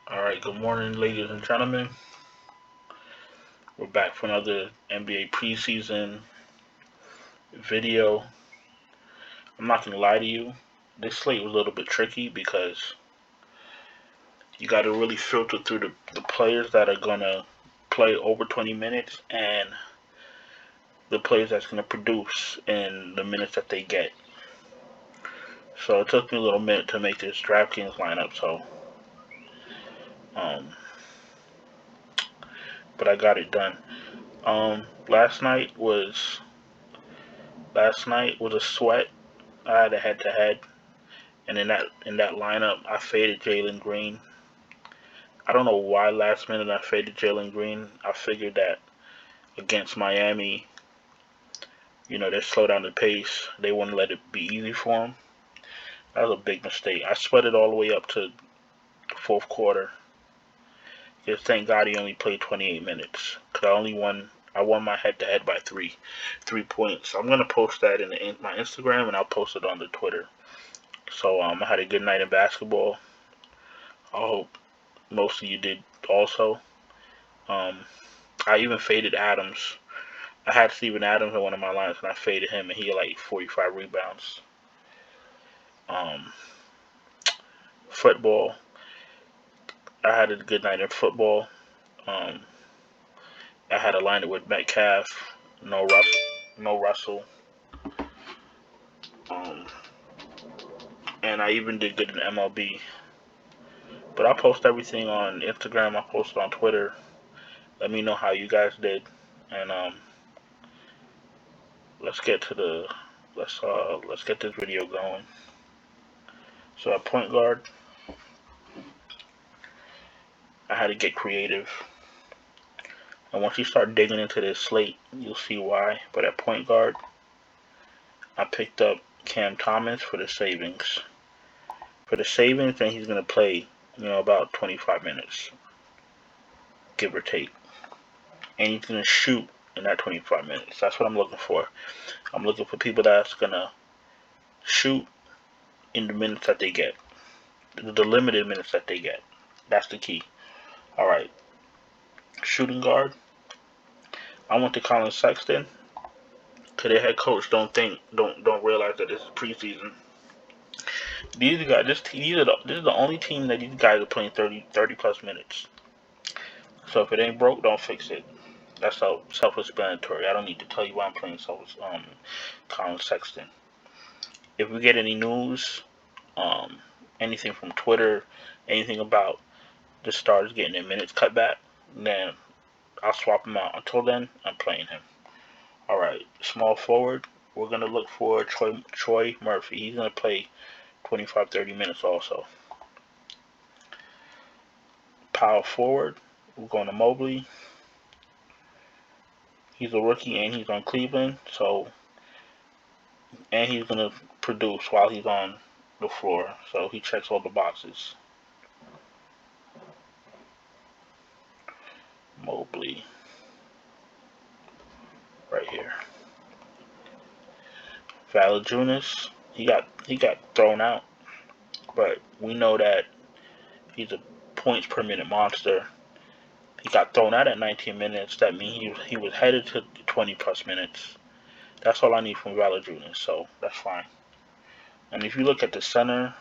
Alright, good morning, ladies and gentlemen. We're back for another NBA preseason video. I'm not going to lie to you, this slate was a little bit tricky because you got to really filter through the players that are going to play over 20 minutes and the players that's going to produce in the minutes that they get. So it took me a little minute to make this DraftKings lineup, um, but I got it done. Um, last night was last night was a sweat. I had a head-to-head. And in that lineup, I faded Jalen Green. I don't know why last minute I faded Jalen Green. I figured that against Miami, they slow down the pace. They wouldn't let it be easy for him. That was a big mistake. I sweated all the way up to the fourth quarter. Just thank God he only played 28 minutes. Cause I won my head-to-head by three points. I'm gonna post that in my Instagram and I'll post it on the Twitter. So I had a good night in basketball. I hope most of you did also. Um, I even faded Adams. I had Steven Adams in one of my lines, and I faded him, and he had like 45 rebounds. Um, Football. I had a good night in football. Um, I had a lineup with Metcalf, no Russell, um, and I even did good in MLB. But I post everything on Instagram. I post it on Twitter. Let me know how you guys did, and let's get to the let's get this video going. So at point guard, I had to get creative. And once you start digging into this slate, you'll see why. But at point guard, I picked up Cam Thomas for the savings. For the savings, then he's going to play, about 25 minutes, give or take. And he's going to shoot in that 25 minutes. That's what I'm looking for. I'm looking for people that's going to shoot in the minutes that they get, the limited minutes that they get. That's the key. All right. Shooting guard, I went to Colin Sexton. Cause their head coach don't realize that this is preseason. These guys, this is the only team that these guys are playing 30 plus minutes. So if it ain't broke, don't fix it. That's self-explanatory. I don't need to tell you why I'm playing Colin Sexton. If we get any news, um, anything from Twitter, anything about the stars getting their minutes cut back, then I'll swap him out. Until then, I'm playing him. All right, small forward. We're gonna look for Troy Murphy. He's gonna play 25, 30 minutes also. Power forward, we're going to Mobley. He's a rookie and he's on Cleveland, and he's gonna produce while he's on the floor, so he checks all the boxes. Mobley, right here. Valanciunas, he got thrown out, but we know that he's a points per minute monster. He got thrown out at 19 minutes. That means he was headed to 20 plus minutes. That's all I need from Valanciunas, so that's fine. And if you look at the center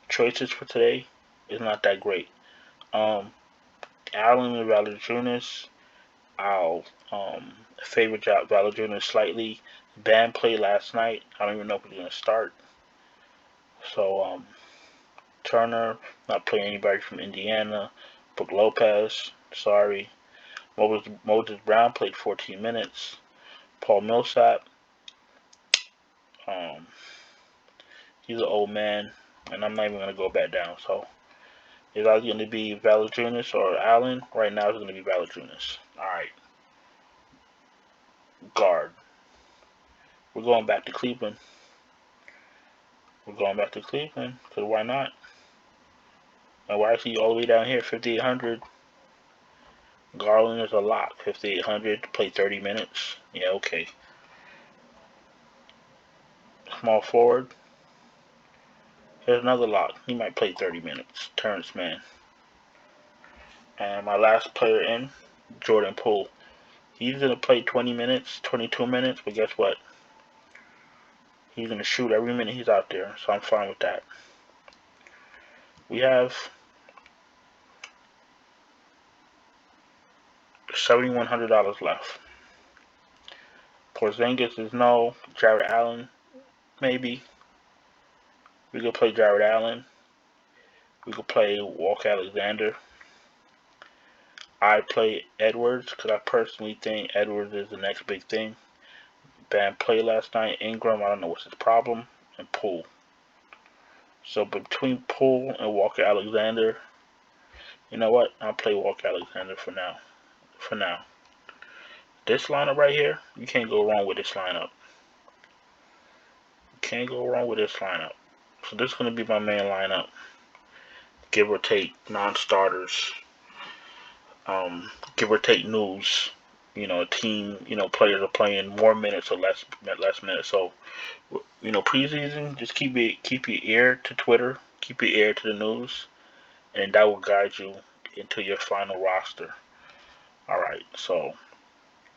choices for today, it's not that great. Um, Allen and Valanciunas, I'll favor Valanciunas slightly. Bam played last night. I don't even know if he's gonna start. So Turner, not playing anybody from Indiana. Brook Lopez, sorry. Moses Brown played 14 minutes. Paul Millsap, um, he's an old man, and I'm not even gonna go back down. So it's either going to be Valanciunas or Allen. Right now, it's going to be Valanciunas. All right, guard. We're going back to Cleveland. Because why not? And why is he all the way down here, 5,800? Garland is a lock, 5,800. Play 30 minutes. Yeah, okay. Small forward. There's another lock. He might play 30 minutes. Terrence Mann. And my last player in, Jordan Poole. He's going to play 20 minutes, 22 minutes, but guess what? He's going to shoot every minute he's out there, so I'm fine with that. We have $7,100 left. Porzingis is no. Jared Allen, maybe. We could play Jared Allen. We could play Walker Alexander. I play Edwards because I personally think Edwards is the next big thing. Bad play last night. Ingram, I don't know what's his problem. And Poole. So between Poole and Walker Alexander, you know what? I'll play Walker Alexander for now. This lineup right here, you can't go wrong with this lineup. Can't go wrong with this lineup. So this is going to be my main lineup. Give or take non-starters. Give or take news. A team, players are playing more minutes or less minutes. So, preseason, just keep your ear to Twitter, keep your ear to the news, and that will guide you into your final roster. All right. So,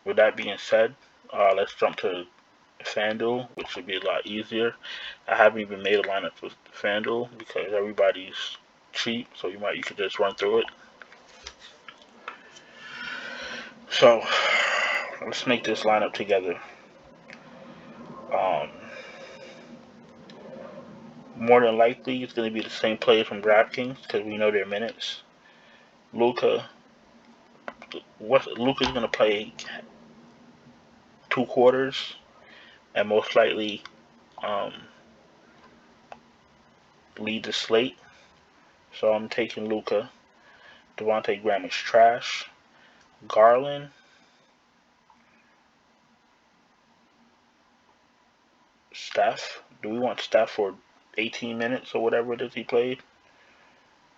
with that being said, let's jump to Fanduel, which should be a lot easier. I haven't even made a lineup with Fanduel because everybody's cheap, so you could just run through it. So let's make this lineup together. More than likely, it's going to be the same players from Draftkings because we know their minutes. Luka's going to play 2 quarters and most likely lead the slate. So I'm taking Luka. Devontae Graham is trash. Garland. Steph. Do we want Steph for 18 minutes or whatever it is he played?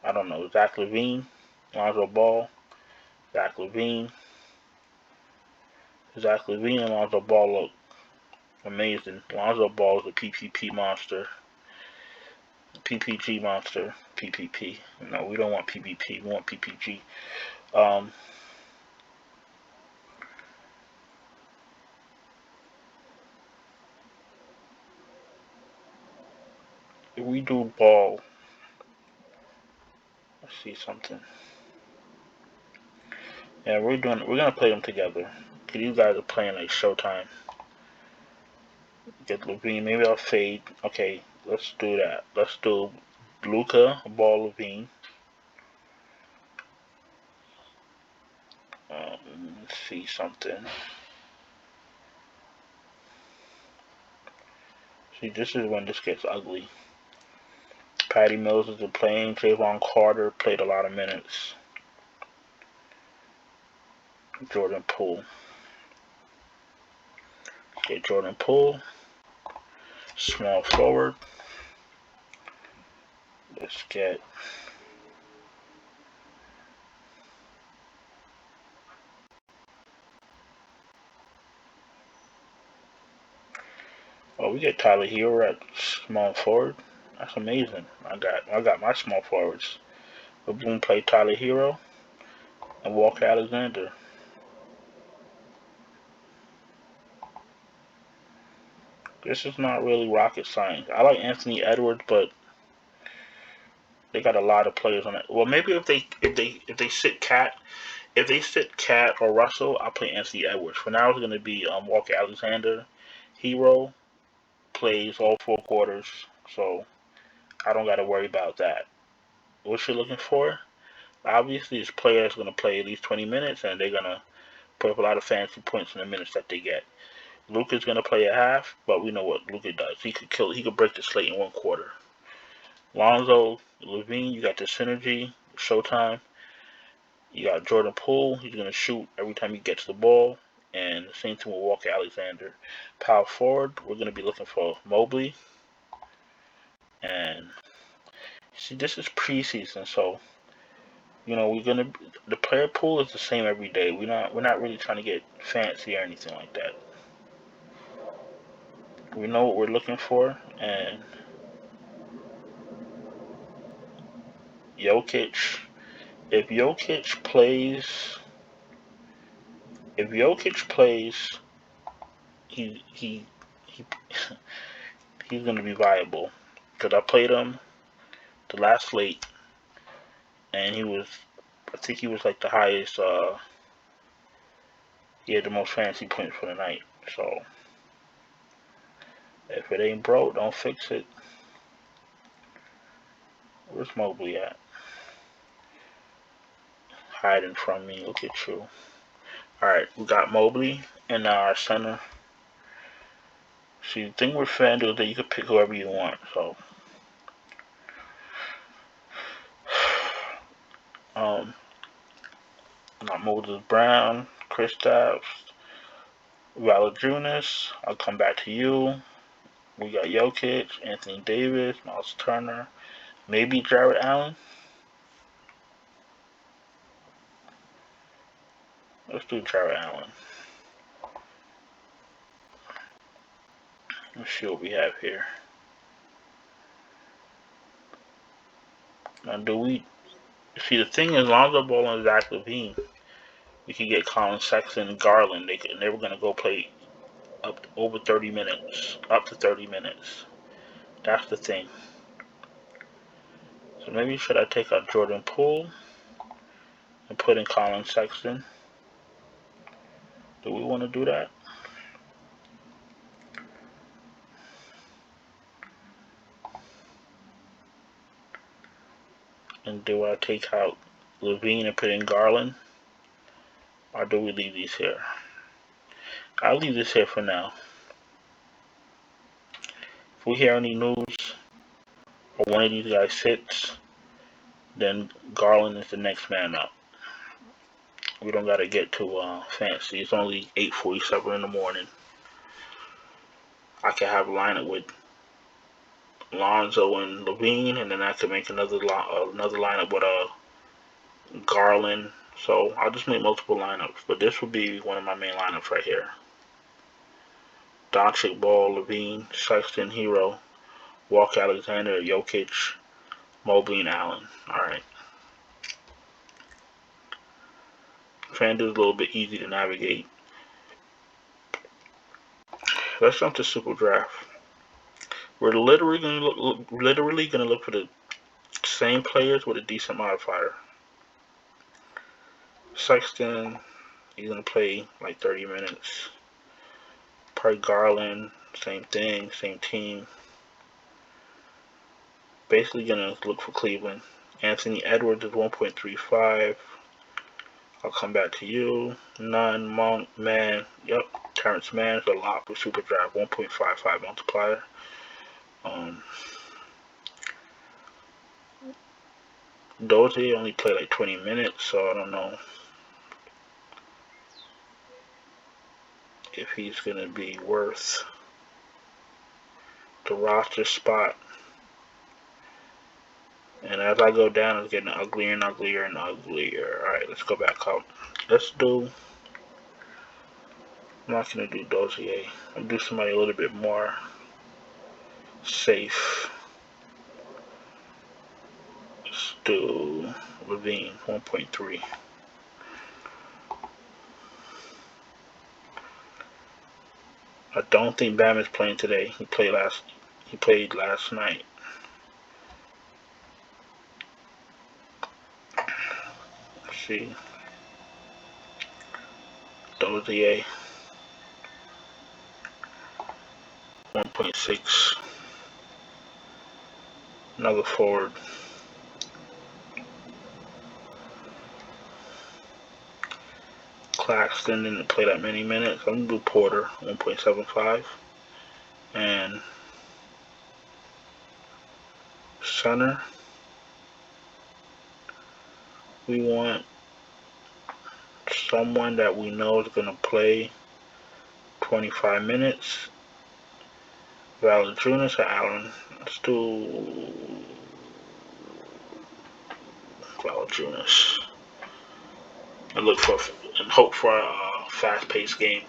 I don't know. Zach LaVine. Lonzo Ball. Zach LaVine. And Lonzo Ball look amazing. Lonzo Ball is a PPP monster. PPG monster. PPP. No, we don't want PPP. We want PPG. If we do Ball, let's see something. Yeah, we're gonna play them together. Cause you guys are playing like Showtime. Get LaVine. Maybe I'll fade. Okay, let's do that. Let's do Luka, Ball, LaVine. Let's see something. See, this is when this gets ugly. Patty Mills is playing. Javon Carter played a lot of minutes. Jordan Poole. Get Jordan Poole. Small forward. Let's get we get Tyler Hero at small forward. That's amazing. I got my small forwards. We're going to play Tyler Hero and Walker Alexander. This is not really rocket science. I like Anthony Edwards, but they got a lot of players on it. Well, maybe if they sit Cat or Russell, I'll play Anthony Edwards. For now, it's going to be Walker Alexander. Hero plays all 4 quarters, so I don't got to worry about that. What you're looking for? Obviously, this player is going to play at least 20 minutes, and they're going to put up a lot of fancy points in the minutes that they get. Luka's going to play a half, but we know what Luka does. He could break the slate in 1 quarter. Lonzo, LaVine, you got the synergy, Showtime. You got Jordan Poole. He's going to shoot every time he gets the ball. And the same thing with Walker Alexander. Power forward, we're going to be looking for Mobley. And see, this is preseason, so the player pool is the same every day. We're not really trying to get fancy or anything like that. We know what we're looking for, and Jokic. If Jokic plays, he he he's gonna be viable. Cause I played him the last slate, and I think he was like the highest. He had the most fantasy points for the night. So if it ain't broke, don't fix it. Where's Mobley at? Hiding from me. Look at you. Alright, we got Mobley in our center. See, the thing with Fanduel is that you can pick whoever you want. So, not Moses Brown, Kristaps, Valanciunas. I'll come back to you. We got Jokic, Anthony Davis, Miles Turner, maybe Jarrett Allen. Let's do Jarrett Allen. Let's see what we have here. Now, do we see the thing is, as long as the ball is Zach LaVine, we can get Colin Sexton and Garland. They were gonna go play up over 30 minutes, up to 30 minutes. That's the thing. So maybe should I take out Jordan Poole and put in Colin Sexton? Do we want to do that? And do I take out LaVine and put in Garland? Or do we leave these here? I'll leave this here for now. If we hear any news or one of these guys sits, then Garland is the next man up. We don't gotta get too fancy. It's only 8:47 in the morning. I can have a lineup with Lonzo and LaVine, and then I can make another lineup with Garland. So I'll just make multiple lineups, but this will be one of my main lineups right here. Doncic, Ball, LaVine, Sexton, Hero, Walker, Alexander, Jokic, Mobley, and Allen. Alright. Fanduel is a little bit easy to navigate. Let's jump to Superdraft. We're literally gonna look for the same players with a decent modifier. Sexton, he's gonna play like 30 minutes. Probably Garland, same thing, same team. Basically gonna look for Cleveland. Anthony Edwards is 1.35. I'll come back to you. None, Monk, Man. Yep, Terrence Mann is a lot for Superdraft. 1.55 multiplier. Dozier only played like 20 minutes, so I don't know if he's gonna be worth the roster spot. And as I go down, it's getting uglier and uglier and uglier. Alright, let's go back up. I'm not gonna do Dozier. I'll do somebody a little bit more safe. Let's do LaVine, 1.3. I don't think Bam is playing today. He played last night. Let's see. Dozier, 1.6. Another forward. Claxton didn't play that many minutes. I'm gonna do Porter, 1.75. And center, we want someone that we know is gonna play 25 minutes. Valanciunas or Allen? Let's do Valanciunas. And hope for a fast-paced game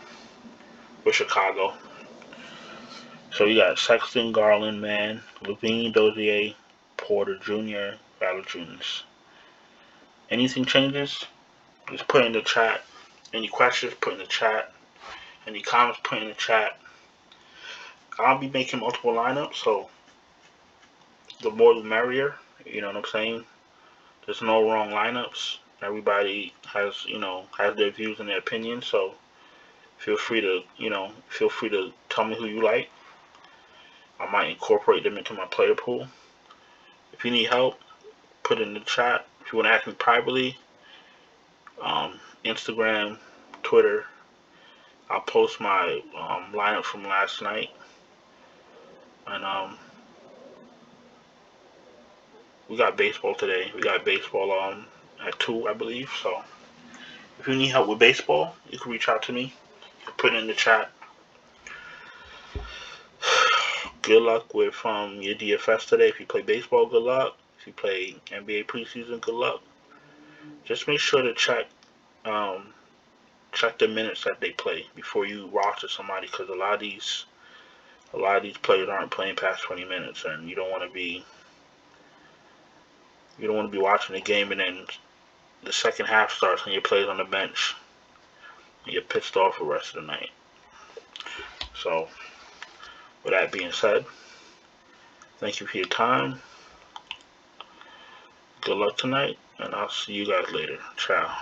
with Chicago. So you got Sexton, Garland, Mann, LaVine, Dozier, Porter Jr., Valanciunas. Anything changes, just put in the chat. Any questions, put in the chat. Any comments, put in the chat. I'll be making multiple lineups, so the more the merrier. You know what I'm saying? There's no wrong lineups. Everybody has, has their views and their opinions. So feel free to tell me who you like. I might incorporate them into my player pool. If you need help, put it in the chat. If you want to ask me privately, Instagram, Twitter, I'll post my lineup from last night. And we got baseball today. We got baseball at 2, I believe. So if you need help with baseball, you can reach out to me. Put it in the chat. Good luck with your DFS today. If you play baseball, good luck. If you play NBA preseason, good luck. Just make sure to check the minutes that they play before you roster somebody, because a lot of these players aren't playing past 20 minutes, and you don't want to be watching the game and then the second half starts and your player's on the bench and you're pissed off the rest of the night. So with that being said, thank you for your time. Good luck tonight, and I'll see you guys later. Ciao.